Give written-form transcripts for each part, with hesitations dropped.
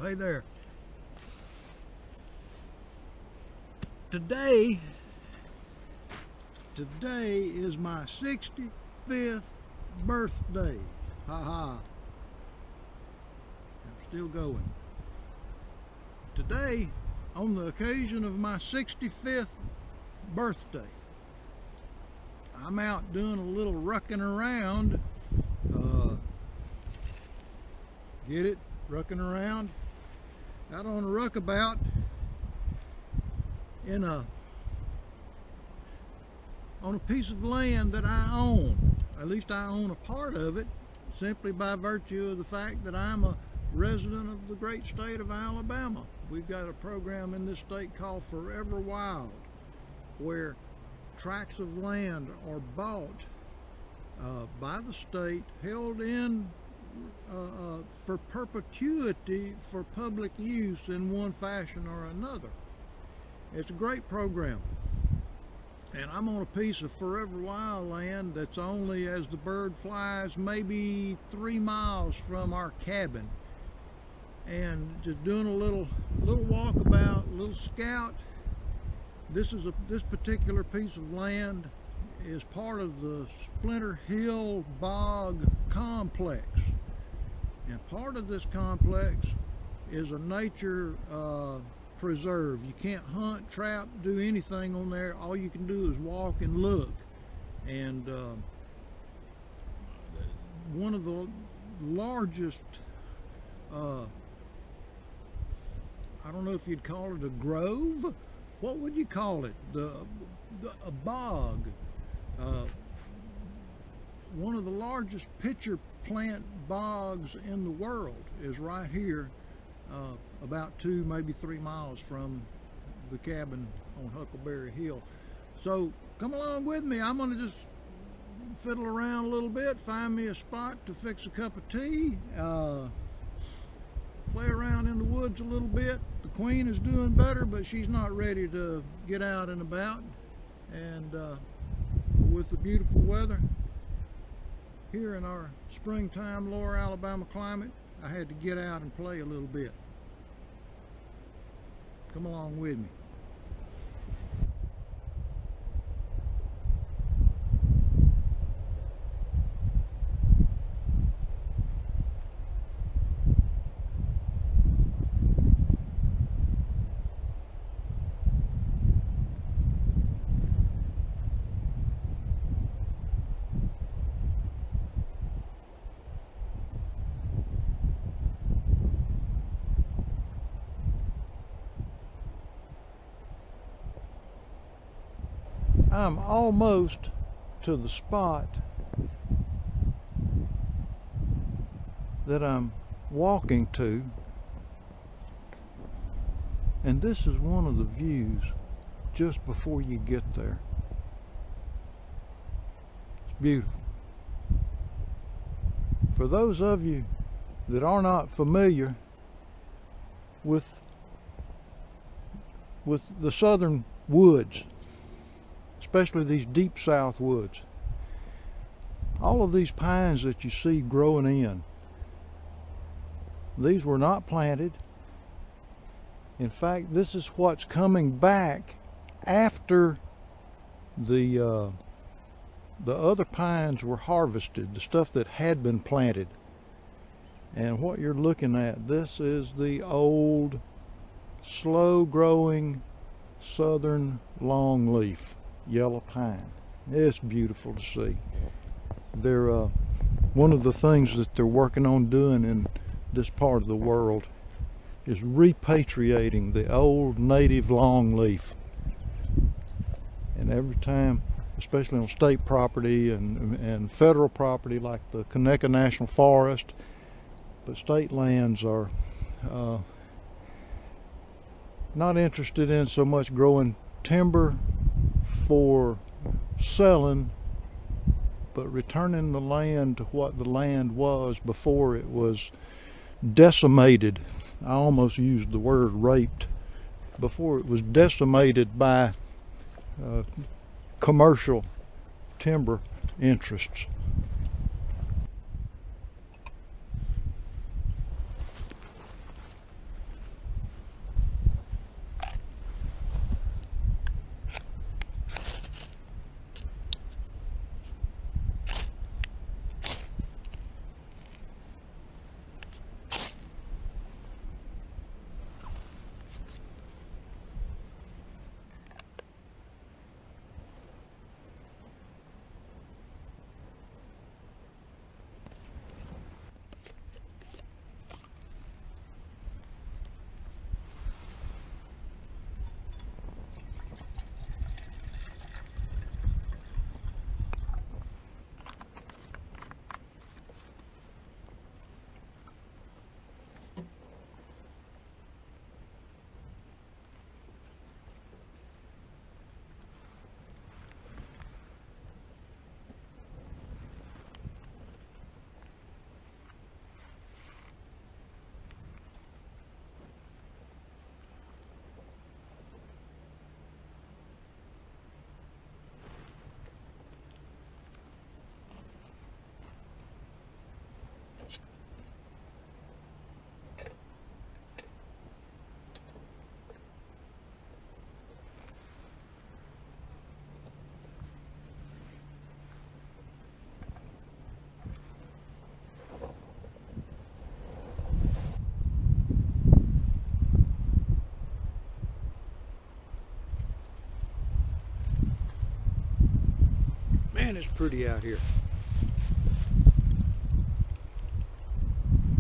hey there. Today is my 65th birthday. I'm still going. Today, on the occasion of my 65th birthday, I'm out doing a little rucking around. Get it? Rucking around. Out on a ruckabout on a piece of land that I own. At least I own a part of it, simply by virtue of the fact that I'm a resident of the great state of Alabama. We've got a program in this state called Forever Wild, where tracts of land are bought by the state, held in for perpetuity for public use in one fashion or another. It's a great program. And I'm on a piece of Forever Wild land that's only, as the bird flies, maybe 3 miles from our cabin. And just doing a little walkabout, a little scout. This particular piece of land is part of the Splinter Hill Bog Complex. And part of this complex is a nature preserve. You can't hunt, trap, do anything on there. All you can do is walk and look. And one of the largest, I don't know if you'd call it a grove. What would you call it? A bog. One of the largest pitcher plant bogs in the world is right here, about 2, maybe 3 miles from the cabin on Huckleberry Hill. So come along with me. I'm gonna just fiddle around a little bit, find me a spot to fix a cup of tea, play around in the woods a little bit. The queen is doing better, but she's not ready to get out and about. And with the beautiful weather here in our springtime lower Alabama climate, I had to get out and play a little bit. Come along with me. I'm almost to the spot that I'm walking to, and this is one of the views just before you get there. It's beautiful. For those of you that are not familiar with the southern woods, especially these deep south woods, all of these pines that you see growing in, these were not planted. In fact, this is what's coming back after the other pines were harvested, the stuff that had been planted. And what you're looking at, this is the old slow growing southern longleaf yellow pine. It's beautiful to see. They're one of the things that they're working on doing in this part of the world is repatriating the old native longleaf. And every time, especially on state property and federal property like the Conecuh National Forest, but state lands are not interested in so much growing timber for selling, but returning the land to what the land was before it was decimated. I almost used the word raped. Before it was decimated by commercial timber interests. Man, it's pretty out here.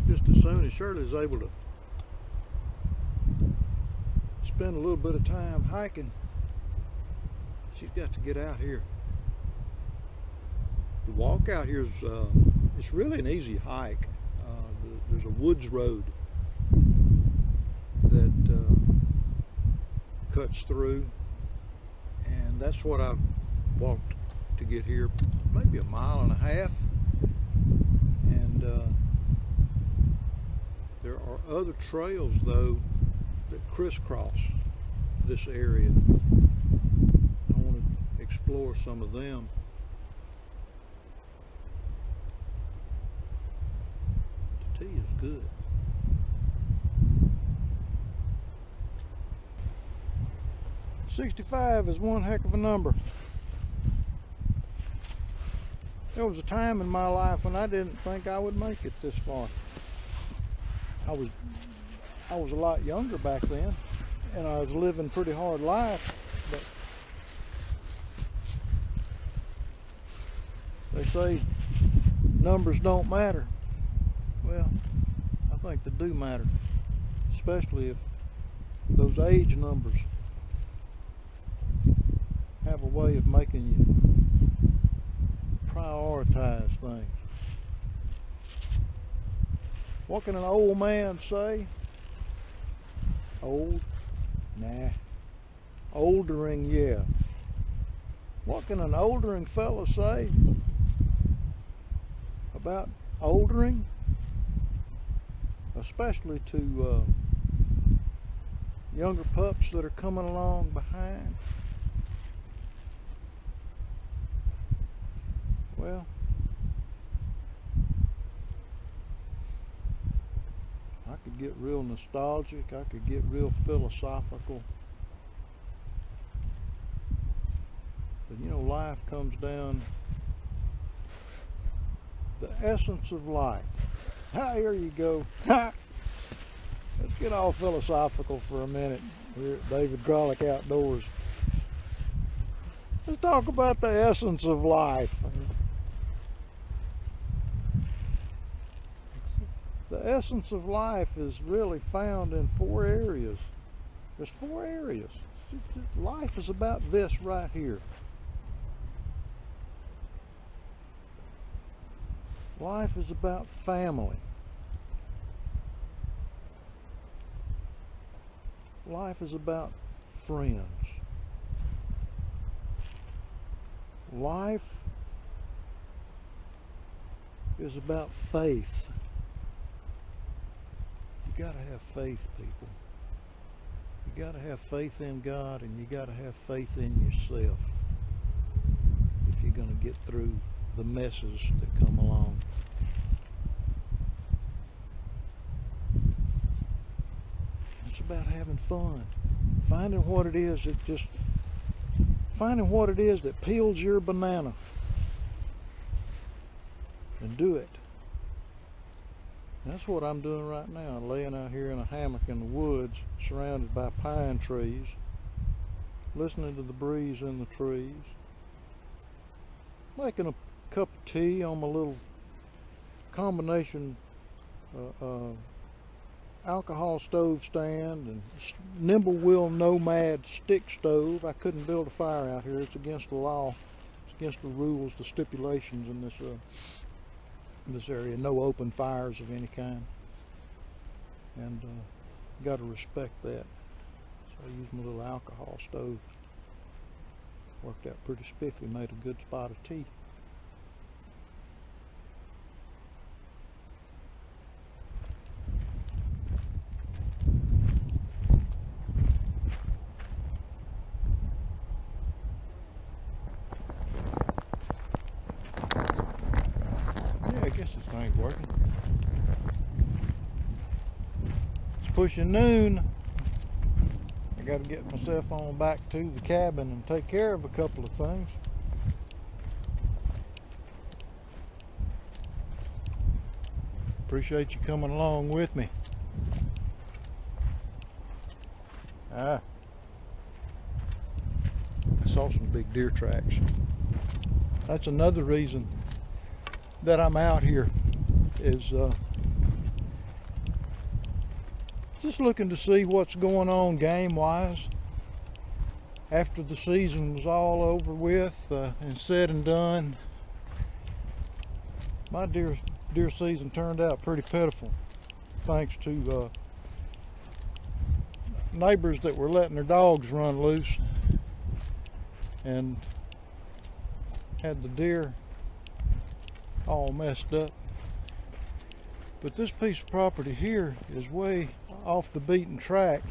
Just as soon as Shirley's able to spend a little bit of time hiking, she's got to get out here. The walk out here is it's really an easy hike. There's a woods road that cuts through, and that's what I've walked to get here, maybe a mile and a half. And there are other trails though that crisscross this area. I want to explore some of them. The tea is good. "65 is one heck of a number. There was a time in my life when I didn't think I would make it this far. I was a lot younger back then, and I was living a pretty hard life, but they say numbers don't matter. Well, I think they do matter, especially if those age numbers have a way of making you prioritize things. What can an old man say? Old? Nah. Oldering, yeah. What can an oldering fella say about oldering? Especially to younger pups that are coming along behind. Well, I could get real nostalgic, I could get real philosophical. But you know, life comes down, the essence of life. Here you go. Let's get all philosophical for a minute here at David Grolick Outdoors. Let's talk about the essence of life. The essence of life is really found in 4 areas. There's 4 areas. Life is about this right here. Life is about family. Life is about friends. Life is about faith. You gotta have faith, people. You gotta have faith in God, and you gotta have faith in yourself if you're gonna get through the messes that come along. It's about having fun, finding what it is that peels your banana, and do it. That's what I'm doing right now, laying out here in a hammock in the woods, surrounded by pine trees, listening to the breeze in the trees, making a cup of tea on my little combination alcohol stove stand and nimble wheel nomad stick stove. I couldn't build a fire out here. It's against the law. It's against the rules, the stipulations in this area. No open fires of any kind, and got to respect that. So I used my little alcohol stove. Worked out pretty spiffy. Made a good spot of tea. Working. It's pushing noon. I got to get myself on back to the cabin and take care of a couple of things. Appreciate you coming along with me. I saw some big deer tracks. That's another reason that I'm out here, is just looking to see what's going on game wise after the season was all over with and said and done. My deer season turned out pretty pitiful, thanks to neighbors that were letting their dogs run loose and had the deer all messed up. But this piece of property here is way off the beaten track,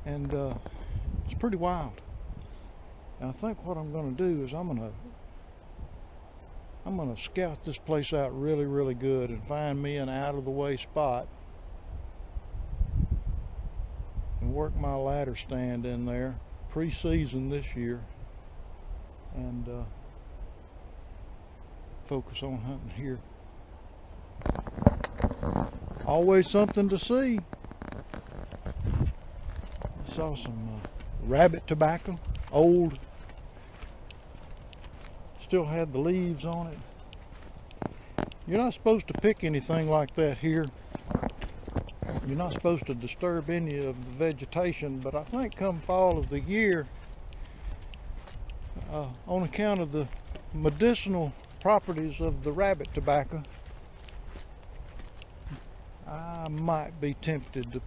and it's pretty wild. And I think what I'm going to do is I'm going to scout this place out really good and find me an out of the way spot and work my ladder stand in there pre-season this year, and focus on hunting here. Always something to see. Saw some rabbit tobacco, old, still had the leaves on it. You're not supposed to pick anything like that here. You're not supposed to disturb any of the vegetation, but I think come fall of the year, on account of the medicinal properties of the rabbit tobacco, I might be tempted to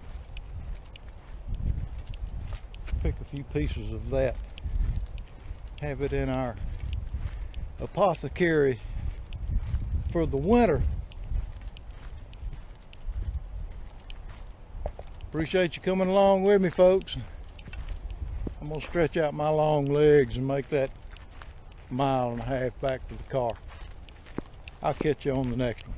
pick a few pieces of that, have it in our apothecary for the winter. Appreciate you coming along with me, folks. I'm gonna stretch out my long legs and make that 1.5 miles back to the car. I'll catch you on the next one.